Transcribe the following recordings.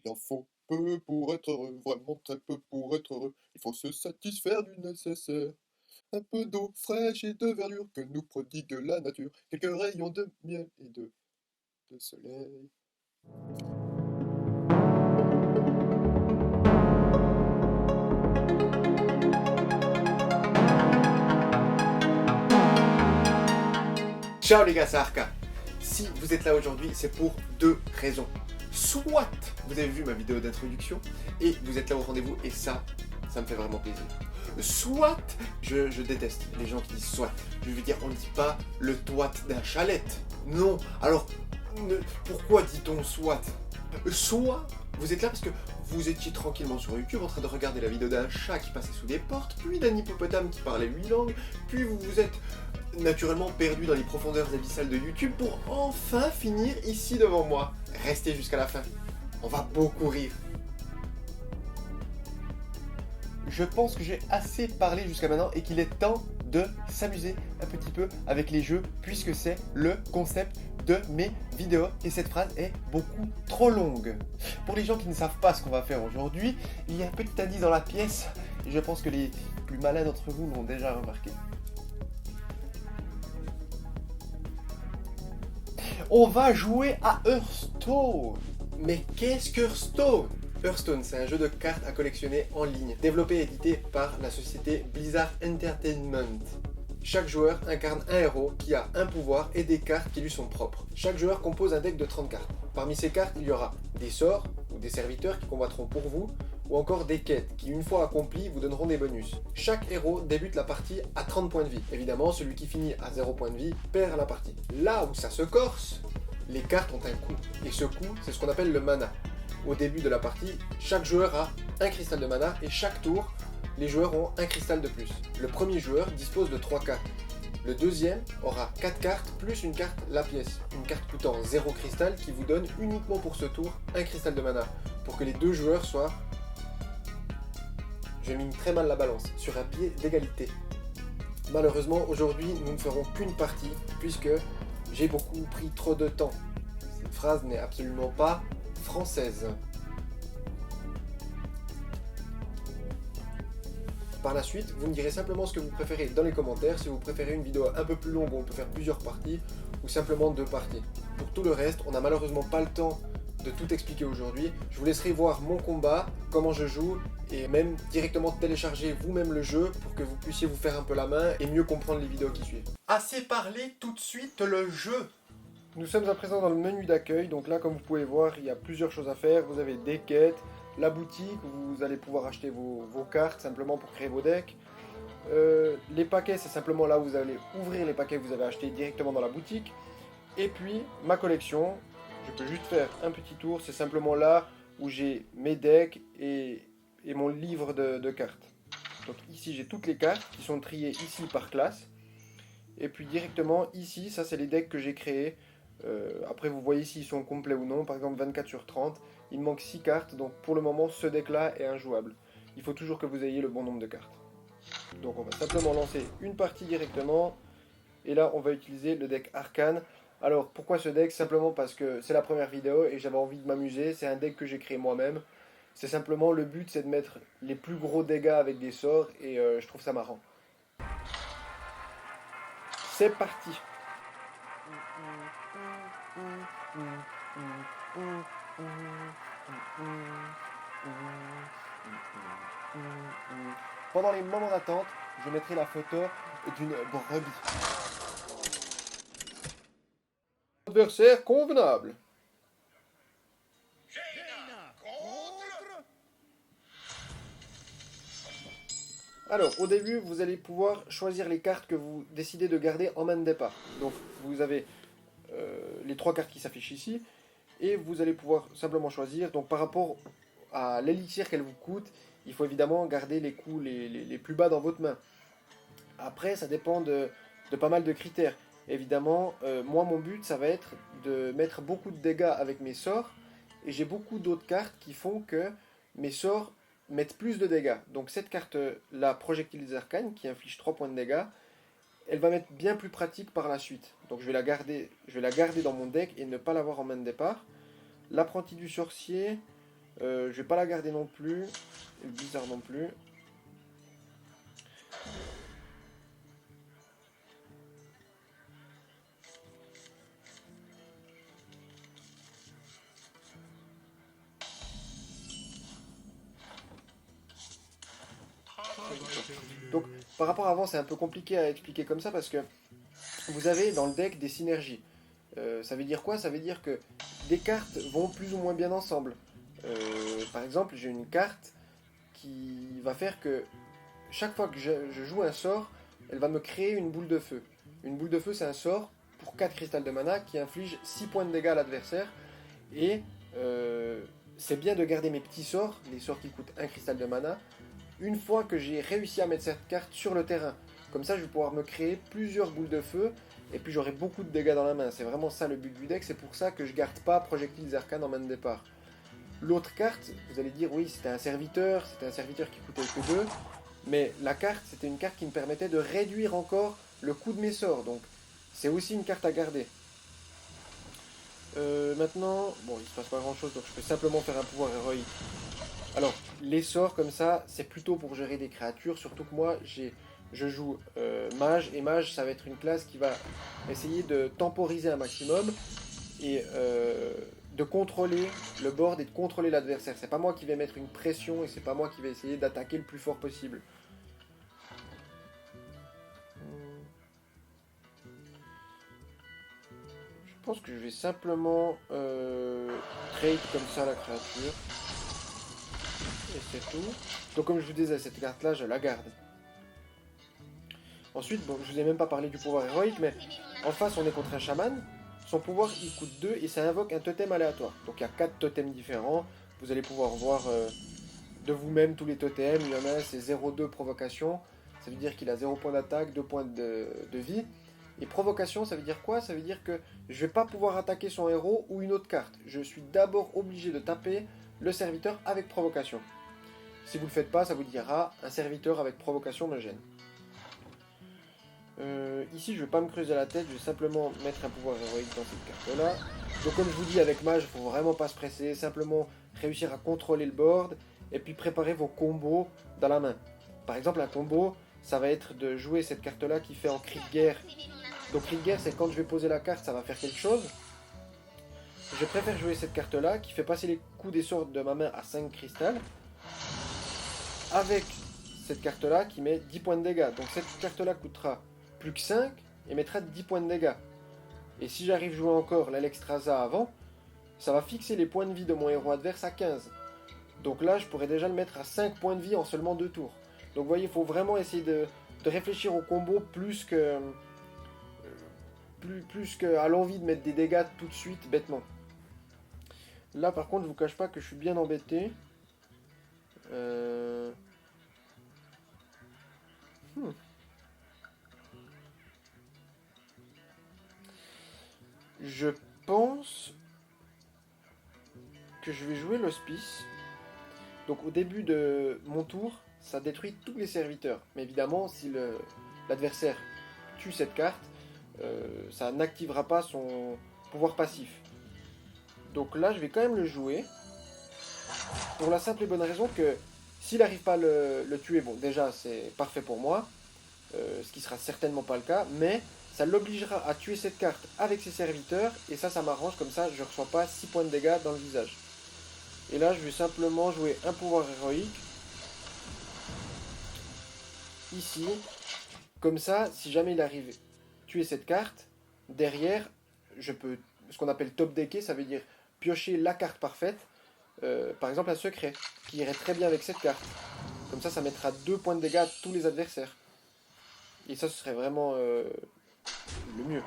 Il en faut peu pour être heureux, vraiment très peu pour être heureux. Il faut se satisfaire du nécessaire. Un peu d'eau fraîche et de verdure que nous prodigue la nature. Quelques rayons de miel et de soleil. Ciao les gars, c'est Arca. Si vous êtes là aujourd'hui, c'est pour deux raisons. Soit vous avez vu ma vidéo d'introduction et vous êtes là au rendez-vous et ça me fait vraiment plaisir. Soit, je déteste les gens qui disent soit. Je veux dire, on ne dit pas le toit d'un chalet. Non. Alors, pourquoi dit-on soit? Soit vous êtes là parce que vous étiez tranquillement sur YouTube en train de regarder la vidéo d'un chat qui passait sous des portes, puis d'un hippopotame qui parlait 8 langues, puis vous vous êtes naturellement perdu dans les profondeurs abyssales de YouTube pour enfin finir ici devant moi. Restez jusqu'à la fin. On va beaucoup rire. Je pense que j'ai assez parlé jusqu'à maintenant et qu'il est temps de s'amuser un petit peu avec les jeux puisque c'est le concept de mes vidéos et cette phrase est beaucoup trop longue. Pour les gens qui ne savent pas ce qu'on va faire aujourd'hui, il y a un petit indice dans la pièce et je pense que les plus malins d'entre vous l'ont déjà remarqué. On va jouer à Hearthstone. Mais qu'est-ce que Hearthstone? Hearthstone, c'est un jeu de cartes à collectionner en ligne, développé et édité par la société Blizzard Entertainment. Chaque joueur incarne un héros qui a un pouvoir et des cartes qui lui sont propres. Chaque joueur compose un deck de 30 cartes. Parmi ces cartes, il y aura des sorts ou des serviteurs qui combattront pour vous, ou encore des quêtes qui, une fois accomplies, vous donneront des bonus. Chaque héros débute la partie à 30 points de vie. Évidemment, celui qui finit à 0 points de vie perd la partie. Là où ça se corse, les cartes ont un coût. Et ce coût, c'est ce qu'on appelle le mana. Au début de la partie, chaque joueur a un cristal de mana et chaque tour, les joueurs ont un cristal de plus. Le premier joueur dispose de 3 cartes. Le deuxième aura 4 cartes plus une carte la pièce. Une carte coûtant 0 cristal qui vous donne uniquement pour ce tour un cristal de mana. Pour que les deux joueurs soient, je mine très mal la balance, sur un pied d'égalité. Malheureusement, aujourd'hui, nous ne ferons qu'une partie puisque j'ai beaucoup pris trop de temps. Cette phrase n'est absolument pas française. Par la suite, vous me direz simplement ce que vous préférez dans les commentaires, si vous préférez une vidéo un peu plus longue où on peut faire plusieurs parties, ou simplement 2 parties. Pour tout le reste, on n'a malheureusement pas le temps de tout expliquer aujourd'hui. Je vous laisserai voir mon combat, comment je joue, et même directement télécharger vous-même le jeu pour que vous puissiez vous faire un peu la main et mieux comprendre les vidéos qui suivent. Assez parlé, tout de suite le jeu! Nous sommes à présent dans le menu d'accueil, donc là comme vous pouvez voir, il y a plusieurs choses à faire. Vous avez des quêtes, la boutique où vous allez pouvoir acheter vos cartes simplement pour créer vos decks. Les paquets, c'est simplement là où vous allez ouvrir les paquets que vous avez achetés directement dans la boutique. Et puis ma collection, je peux juste faire un petit tour, c'est simplement là où j'ai mes decks et mon livre de cartes. Donc ici j'ai toutes les cartes qui sont triées ici par classe. Et puis directement ici, ça c'est les decks que j'ai créés. Après vous voyez s'ils sont complets ou non, par exemple 24 sur 30, il me manque 6 cartes, donc pour le moment ce deck là est injouable. Il faut toujours que vous ayez le bon nombre de cartes. Donc on va simplement lancer une partie directement, et là on va utiliser le deck Arcane. Alors pourquoi ce deck? Simplement parce que c'est la première vidéo et j'avais envie de m'amuser, c'est un deck que j'ai créé moi-même. C'est simplement le but, c'est de mettre les plus gros dégâts avec des sorts et je trouve ça marrant. C'est parti. Pendant les moments d'attente, je mettrai la photo d'une brebis. Adversaire convenable. Alors, au début, vous allez pouvoir choisir les cartes que vous décidez de garder en main de départ. Donc, vous avez les 3 cartes qui s'affichent ici, et vous allez pouvoir simplement choisir. Donc, par rapport à l'élixir qu'elle vous coûte, il faut évidemment garder les coûts les plus bas dans votre main. Après, ça dépend de pas mal de critères. Évidemment, moi, mon but, ça va être de mettre beaucoup de dégâts avec mes sorts, et j'ai beaucoup d'autres cartes qui font que mes sorts mettent plus de dégâts. Donc cette carte-là, Projectiles Arcanes, qui inflige 3 points de dégâts, elle va m'être bien plus pratique par la suite. Donc je vais la garder dans mon deck et ne pas l'avoir en main de départ. L'apprenti du sorcier, Je vais pas la garder non plus. Et le blizzard non plus. Donc par rapport à avant, c'est un peu compliqué à expliquer comme ça parce que vous avez dans le deck des synergies. Ça veut dire quoi? Ça veut dire que des cartes vont plus ou moins bien ensemble. Par exemple, j'ai une carte qui va faire que chaque fois que je joue un sort, elle va me créer une boule de feu. Une boule de feu, c'est un sort pour 4 cristals de mana qui inflige 6 points de dégâts à l'adversaire. Et c'est bien de garder mes petits sorts, les sorts qui coûtent un cristal de mana, une fois que j'ai réussi à mettre cette carte sur le terrain. Comme ça, je vais pouvoir me créer plusieurs boules de feu, et puis j'aurai beaucoup de dégâts dans la main. C'est vraiment ça le but du deck, c'est pour ça que je garde pas Projectiles Arcanes en main de départ. L'autre carte, vous allez dire, oui, c'était un serviteur qui coûtait que 2, mais la carte, c'était une carte qui me permettait de réduire encore le coût de mes sorts, donc c'est aussi une carte à garder. Maintenant, bon, il se passe pas grand chose, donc je peux simplement faire un pouvoir héroïque. Alors, les sorts comme ça, c'est plutôt pour gérer des créatures, surtout que moi, je joue mage, et mage, ça va être une classe qui va essayer de temporiser un maximum, et de contrôler le board et de contrôler l'adversaire. C'est pas moi qui vais mettre une pression, et c'est pas moi qui vais essayer d'attaquer le plus fort possible. Je pense que je vais simplement trade comme ça la créature. Et c'est tout. Donc comme je vous disais, cette carte là je la garde. Ensuite, bon, je vous ai même pas parlé du pouvoir héroïque, mais en face on est contre un chaman. Son pouvoir il coûte 2 et ça invoque un totem aléatoire. Donc il y a 4 totems différents. Vous allez pouvoir voir de vous-même tous les totems. Il y en a un c'est 0,2 provocation. Ça veut dire qu'il a 0 points d'attaque, 2 points de vie. Et provocation, ça veut dire quoi? Ça veut dire que je vais pas pouvoir attaquer son héros ou une autre carte. Je suis d'abord obligé de taper le serviteur avec provocation. Si vous ne le faites pas, ça vous dira un serviteur avec provocation me gêne. Ici, je ne vais pas me creuser la tête, je vais simplement mettre un pouvoir héroïque dans cette carte-là. Donc comme je vous dis, avec mage, il ne faut vraiment pas se presser, simplement réussir à contrôler le board et puis préparer vos combos dans la main. Par exemple, un combo, ça va être de jouer cette carte-là qui fait en cri de guerre. Donc cri de guerre, c'est quand je vais poser la carte, ça va faire quelque chose. Je préfère jouer cette carte-là qui fait passer les coups des sorts de ma main à 5 cristals. Avec cette carte-là qui met 10 points de dégâts. Donc cette carte-là coûtera plus que 5 et mettra 10 points de dégâts. Et si j'arrive à jouer encore l'Alexstrasza avant, ça va fixer les points de vie de mon héros adverse à 15. Donc là, je pourrais déjà le mettre à 5 points de vie en seulement 2 tours. Donc vous voyez, il faut vraiment essayer de réfléchir au combo plus que à l'envie de mettre des dégâts tout de suite, bêtement. Là, par contre, je vous cache pas que je suis bien embêté. Je pense que je vais jouer l'hospice. Donc au début de mon tour, ça détruit tous les serviteurs. Mais évidemment, si l'adversaire tue cette carte, ça n'activera pas son pouvoir passif. Donc là, je vais quand même le jouer. Pour la simple et bonne raison que s'il n'arrive pas à le tuer, bon déjà c'est parfait pour moi. Ce qui sera certainement pas le cas. Mais ça l'obligera à tuer cette carte avec ses serviteurs. Et ça m'arrange, comme ça je ne reçois pas 6 points de dégâts dans le visage. Et là, je vais simplement jouer un pouvoir héroïque. Ici. Comme ça, si jamais il arrive à tuer cette carte, derrière, je peux, ce qu'on appelle top decker, ça veut dire piocher la carte parfaite. Par exemple, un secret, qui irait très bien avec cette carte. Comme ça mettra 2 points de dégâts à tous les adversaires. Et ça, ce serait vraiment le mieux.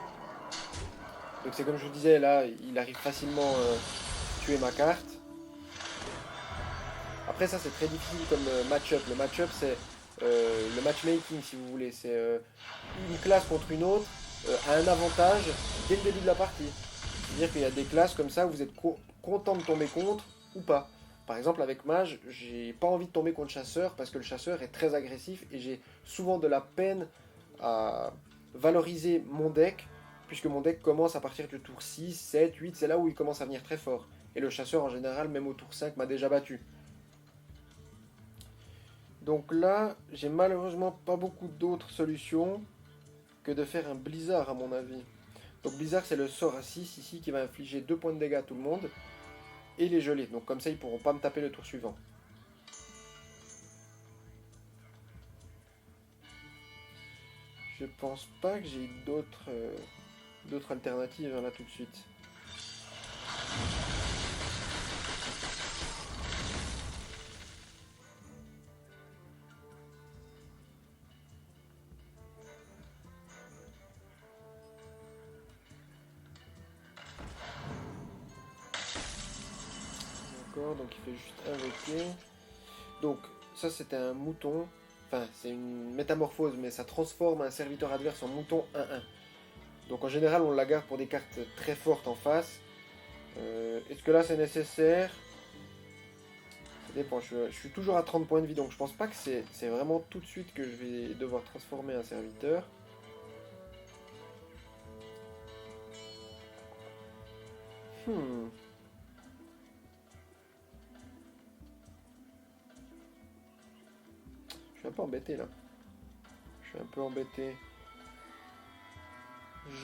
Donc c'est comme je vous disais, là, il arrive facilement à tuer ma carte. Après ça c'est très difficile comme match-up. Le match-up c'est le matchmaking si vous voulez. C'est une classe contre une autre a un avantage dès le début de la partie. C'est-à-dire qu'il y a des classes comme ça où vous êtes content de tomber contre ou pas. Par exemple avec mage, j'ai pas envie de tomber contre chasseur parce que le chasseur est très agressif et j'ai souvent de la peine à valoriser mon deck puisque mon deck commence à partir du tour 6, 7, 8, c'est là où il commence à venir très fort. Et le chasseur en général, même au tour 5, m'a déjà battu. Donc là, j'ai malheureusement pas beaucoup d'autres solutions que de faire un blizzard à mon avis. Donc blizzard c'est le sort à 6 ici qui va infliger 2 points de dégâts à tout le monde. Et les geler. Donc comme ça ils pourront pas me taper le tour suivant. Je pense pas que j'ai d'autres alternatives là tout de suite. D'accord, donc il fait juste invoquer. Donc ça c'était un mouton. Enfin c'est une métamorphose mais ça transforme un serviteur adverse en mouton 1-1. Donc en général on la garde pour des cartes très fortes en face. Est-ce que là c'est nécessaire? Ça dépend, je suis toujours à 30 points de vie donc je pense pas que c'est vraiment tout de suite que je vais devoir transformer un serviteur. Hmm. Je suis un peu embêté là. Je suis un peu embêté.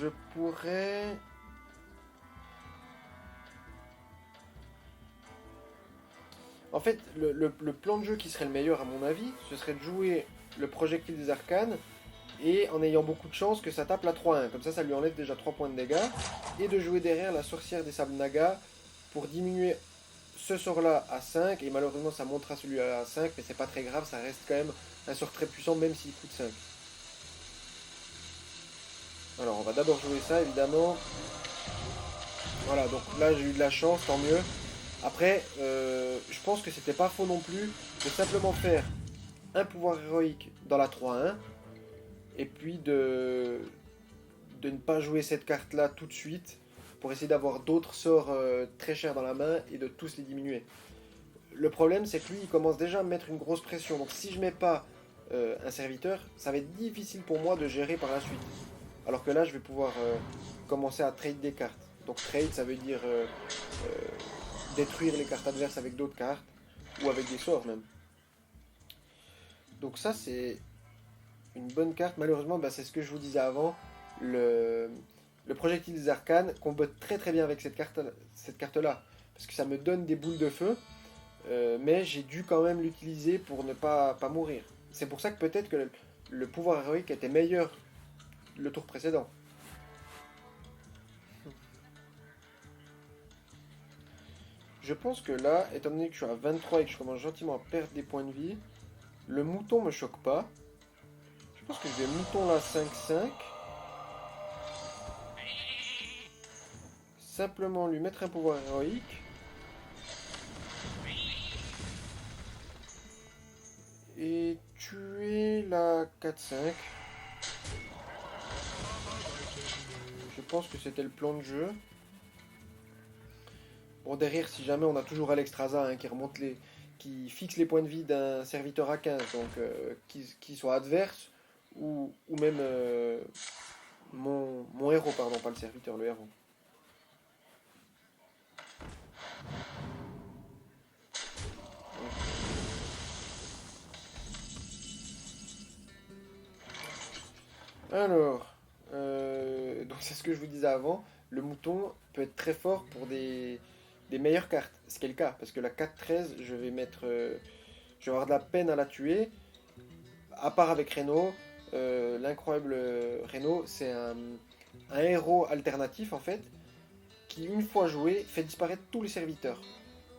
Je pourrais... En fait, le plan de jeu qui serait le meilleur à mon avis, ce serait de jouer le projectile des arcanes et en ayant beaucoup de chance que ça tape la 3-1. Comme ça lui enlève déjà 3 points de dégâts. Et de jouer derrière la sorcière des sables naga pour diminuer ce sort-là à 5. Et malheureusement, ça montera celui-là à 5, mais c'est pas très grave, ça reste quand même un sort très puissant, même s'il coûte 5. Alors, on va d'abord jouer ça, évidemment. Voilà, donc là, j'ai eu de la chance, tant mieux. Après, je pense que c'était pas faux non plus de simplement faire un pouvoir héroïque dans la 3-1 et puis de ne pas jouer cette carte là tout de suite pour essayer d'avoir d'autres sorts très chers dans la main et de tous les diminuer. Le problème c'est que lui il commence déjà à me mettre une grosse pression, donc si je mets pas un serviteur, ça va être difficile pour moi de gérer par la suite. Alors que là je vais pouvoir commencer à trade des cartes. Donc trade ça veut dire détruire les cartes adverses avec d'autres cartes ou avec des sorts même. Donc ça c'est une bonne carte. Malheureusement c'est ce que je vous disais avant. Le projectile des arcanes combat très très bien avec cette carte là parce que ça me donne des boules de feu, mais j'ai dû quand même l'utiliser pour ne pas mourir. C'est pour ça que peut-être que le pouvoir héroïque était meilleur le tour précédent. Je pense que là, étant donné que je suis à 23 et que je commence gentiment à perdre des points de vie, le mouton me choque pas. Je pense que je vais mouton là 5-5. Simplement lui mettre un pouvoir héroïque. Et tuer la 4-5. Je pense que c'était le plan de jeu. Bon, derrière, si jamais on a toujours Alexstrasza hein, qui fixe les points de vie d'un serviteur à 15, donc qui soit adverse ou même mon héros, pardon, pas le serviteur, le héros. Alors, donc c'est ce que je vous disais avant, le mouton peut être très fort pour des meilleures cartes, ce qui est le cas, parce que la 4-13, je vais avoir de la peine à la tuer, à part avec Reno. L'incroyable Reno, c'est un héros alternatif en fait, qui une fois joué, fait disparaître tous les serviteurs.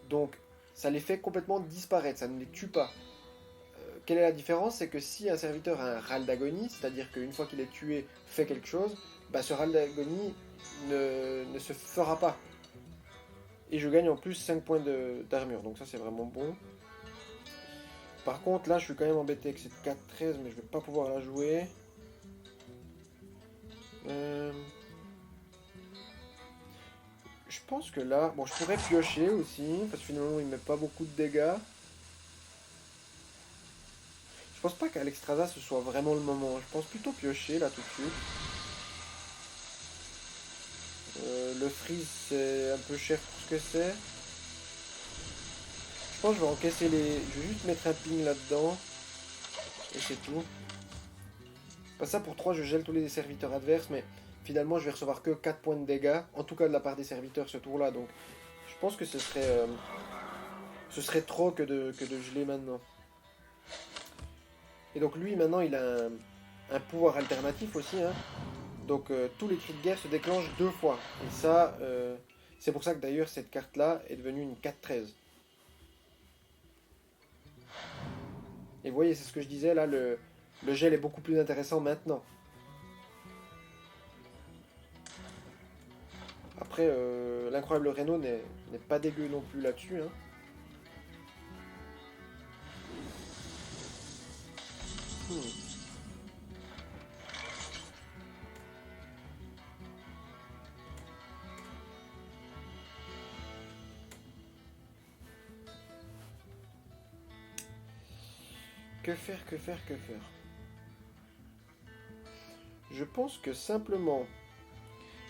Donc ça les fait complètement disparaître, ça ne les tue pas. Quelle est la différence? C'est que si un serviteur a un râle d'agonie, c'est-à-dire qu'une fois qu'il est tué, fait quelque chose, bah ce râle d'agonie ne se fera pas. Et je gagne en plus 5 points d'armure, donc ça c'est vraiment bon. Par contre là je suis quand même embêté avec cette 4-13, mais je vais pas pouvoir la jouer. Je pense que là, bon je pourrais piocher aussi, parce que finalement il met pas beaucoup de dégâts. Je pense pas qu'Alexstrasza ce soit vraiment le moment. Je pense plutôt piocher là tout de suite. Le freeze c'est un peu cher pour ce que c'est. Je pense que je vais encaisser les... Je vais juste mettre un ping là-dedans. Et c'est tout. Pas ça, pour 3 je gèle tous les serviteurs adverses, mais finalement je vais recevoir que 4 points de dégâts. En tout cas de la part des serviteurs ce tour-là. Donc je pense que ce serait trop que de geler maintenant. Et donc lui maintenant il a un pouvoir alternatif aussi. Hein. Donc tous les cris de guerre se déclenchent 2 fois. Et ça, c'est pour ça que d'ailleurs cette carte-là est devenue une 4-13. Et vous voyez, c'est ce que je disais là, le gel est beaucoup plus intéressant maintenant. Après, l'incroyable Reno n'est pas dégueu non plus là-dessus. Hein. Hmm. Que faire, que faire, que faire? Je pense que simplement,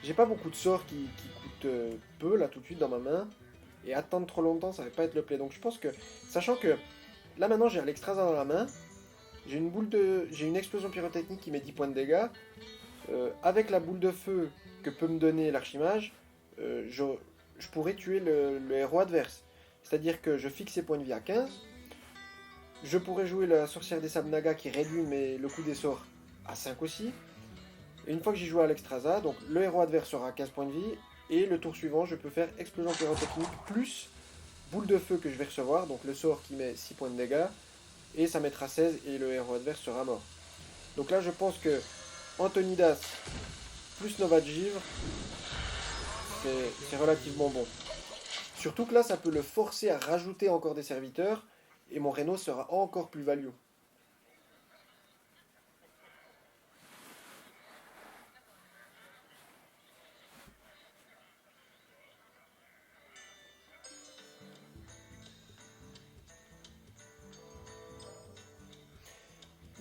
j'ai pas beaucoup de sorts qui coûtent peu là tout de suite dans ma main. Et attendre trop longtemps, ça va pas être le play. Donc je pense que, sachant que là maintenant j'ai l'Extrasa dans la main, j'ai une explosion pyrotechnique qui met 10 points de dégâts. Avec la boule de feu que peut me donner l'archimage, je pourrais tuer le héros adverse. C'est-à-dire que je fixe ses points de vie à 15. Je pourrais jouer la sorcière des sables Naga qui réduit le coût des sorts à 5 aussi. Et une fois que j'ai joué à l'Extrasa, donc le héros adverse aura 15 points de vie. Et le tour suivant, je peux faire explosion pyrotechnique plus boule de feu que je vais recevoir. Donc le sort qui met 6 points de dégâts. Et ça mettra 16 et le héros adverse sera mort. Donc là, je pense que Antonidas plus Nova de Givre, c'est relativement bon. Surtout que là, ça peut le forcer à rajouter encore des serviteurs. Et mon Reno sera encore plus value.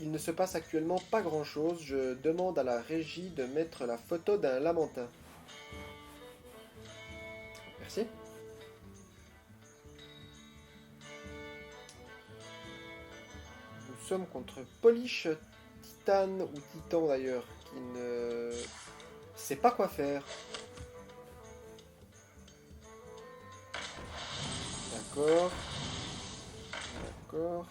Il ne se passe actuellement pas grand chose. Je demande à la régie de mettre la photo d'un lamentin. Merci. Nous sommes contre Polish Titan, ou Titan d'ailleurs, qui ne sait pas quoi faire. D'accord. D'accord.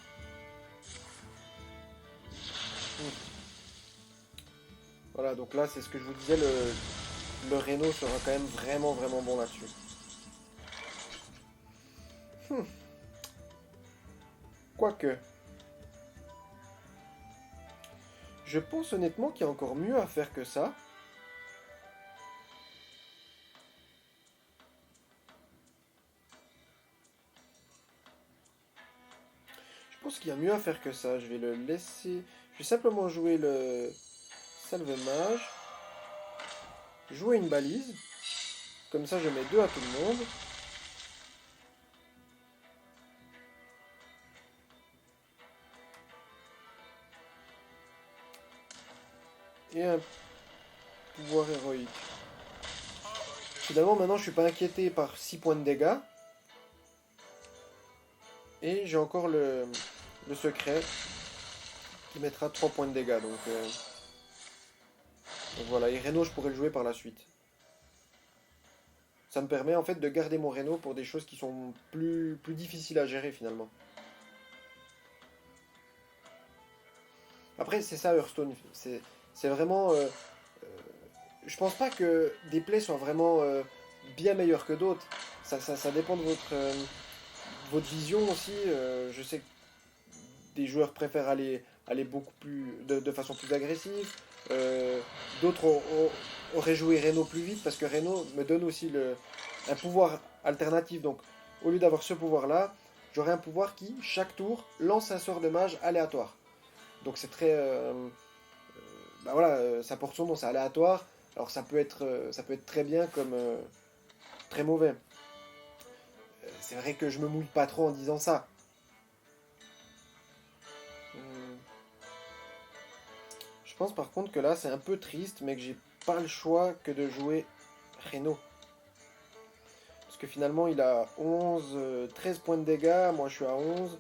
Voilà, donc là, c'est ce que je vous disais, le Reno sera quand même vraiment, vraiment bon là-dessus. Quoique, je pense honnêtement qu'il y a encore mieux à faire que ça. Je pense qu'il y a mieux à faire que ça. Je vais le laisser... Je vais simplement jouer le Salve Mage. Jouer une balise. Comme ça, je mets 2 à tout le monde. Et un pouvoir héroïque. Finalement, maintenant, je suis pas inquiété par 6 points de dégâts. Et j'ai encore le secret qui mettra 3 points de dégâts. Donc voilà, et Reno, je pourrais le jouer par la suite. Ça me permet en fait de garder mon Reno pour des choses qui sont plus difficiles à gérer finalement. Après, c'est ça Hearthstone. C'est vraiment. Je pense pas que des plays soient vraiment bien meilleurs que d'autres. Ça dépend de votre vision aussi. Je sais que des joueurs préfèrent aller beaucoup plus de façon plus agressive. D'autres auraient joué Reno plus vite parce que Reno me donne aussi un pouvoir alternatif. Donc, au lieu d'avoir ce pouvoir-là, j'aurai un pouvoir qui, chaque tour, lance un sort de mage aléatoire. Donc, c'est très. Bah voilà, ça porte son nom, c'est aléatoire. Alors, ça peut être très bien comme très mauvais. C'est vrai que je me mouille pas trop en disant ça. Je pense par contre que là c'est un peu triste, mais que j'ai pas le choix que de jouer Reno. Parce Parce que finalement, il a 13 points de dégâts. Moi, je suis à 11.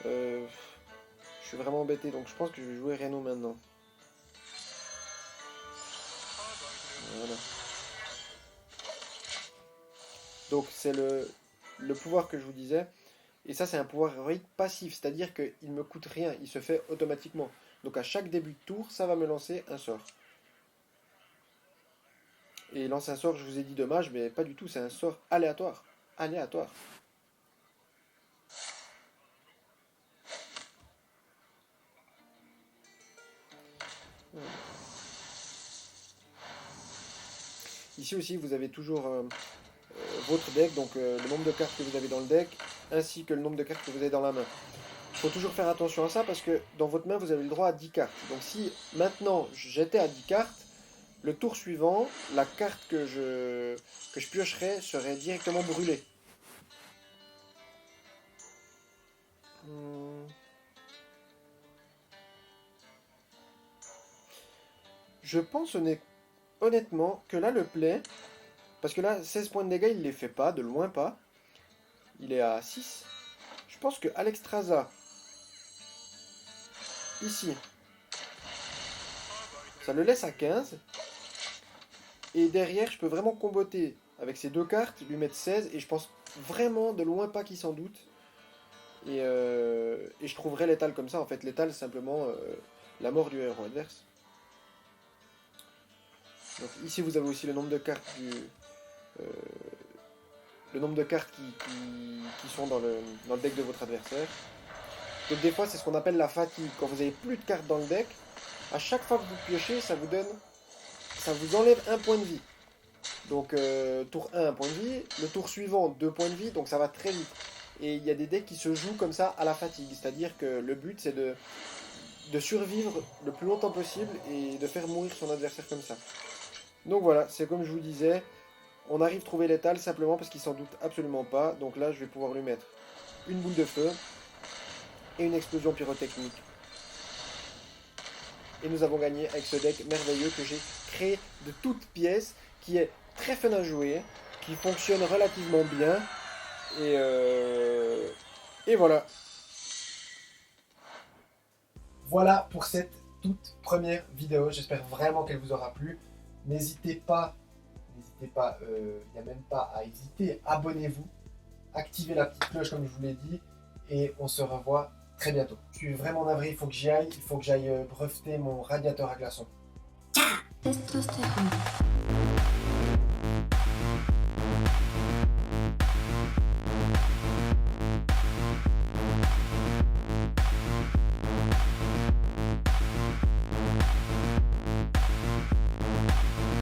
Je suis vraiment embêté. Donc, je pense que je vais jouer Reno maintenant. Voilà. Donc, c'est le pouvoir que je vous disais. Et ça, c'est un pouvoir héroïque passif. C'est-à-dire qu'il ne me coûte rien. Il se fait automatiquement. Donc, à chaque début de tour, ça va me lancer un sort. Et lancer un sort, je vous ai dit dommage, mais pas du tout. C'est un sort aléatoire. Aléatoire. Ici aussi, vous avez toujours votre deck, donc le nombre de cartes que vous avez dans le deck, ainsi que le nombre de cartes que vous avez dans la main. Il faut toujours faire attention à ça, parce que dans votre main, vous avez le droit à 10 cartes. Donc si maintenant j'étais à 10 cartes, le tour suivant, la carte que je piocherais serait directement brûlée. Je pense honnêtement que là le play, parce que là 16 points de dégâts il les fait pas, de loin pas, il est à 6. Je pense que Alexstrasza, ici, ça le laisse à 15, et derrière je peux vraiment comboter avec ces deux cartes, lui mettre 16, et je pense vraiment de loin pas qu'il s'en doute, et je trouverais l'étal comme ça. En fait l'étal c'est simplement la mort du héros adverse. Donc ici vous avez aussi le nombre de cartes le nombre de cartes qui sont dans le deck de votre adversaire. Donc des fois c'est ce qu'on appelle la fatigue. Quand vous avez plus de cartes dans le deck, à chaque fois que vous piochez, ça vous enlève un point de vie. Donc tour 1, un point de vie, le tour suivant, 2 points de vie, donc ça va très vite. Et il y a des decks qui se jouent comme ça à la fatigue, c'est-à-dire que le but c'est de survivre le plus longtemps possible et de faire mourir son adversaire comme ça. Donc voilà, c'est comme je vous disais, on arrive à trouver l'étal simplement parce qu'il s'en doute absolument pas. Donc là, je vais pouvoir lui mettre une boule de feu et une explosion pyrotechnique. Et nous avons gagné avec ce deck merveilleux que j'ai créé de toutes pièces, qui est très fun à jouer, qui fonctionne relativement bien. Et voilà. Voilà pour cette toute première vidéo. J'espère vraiment qu'elle vous aura plu. N'hésitez pas, il n'y a même pas à hésiter, abonnez-vous, activez la petite cloche comme je vous l'ai dit, et on se revoit très bientôt. Je suis vraiment navré, il faut que j'y aille breveter mon radiateur à glaçons. Testostérone.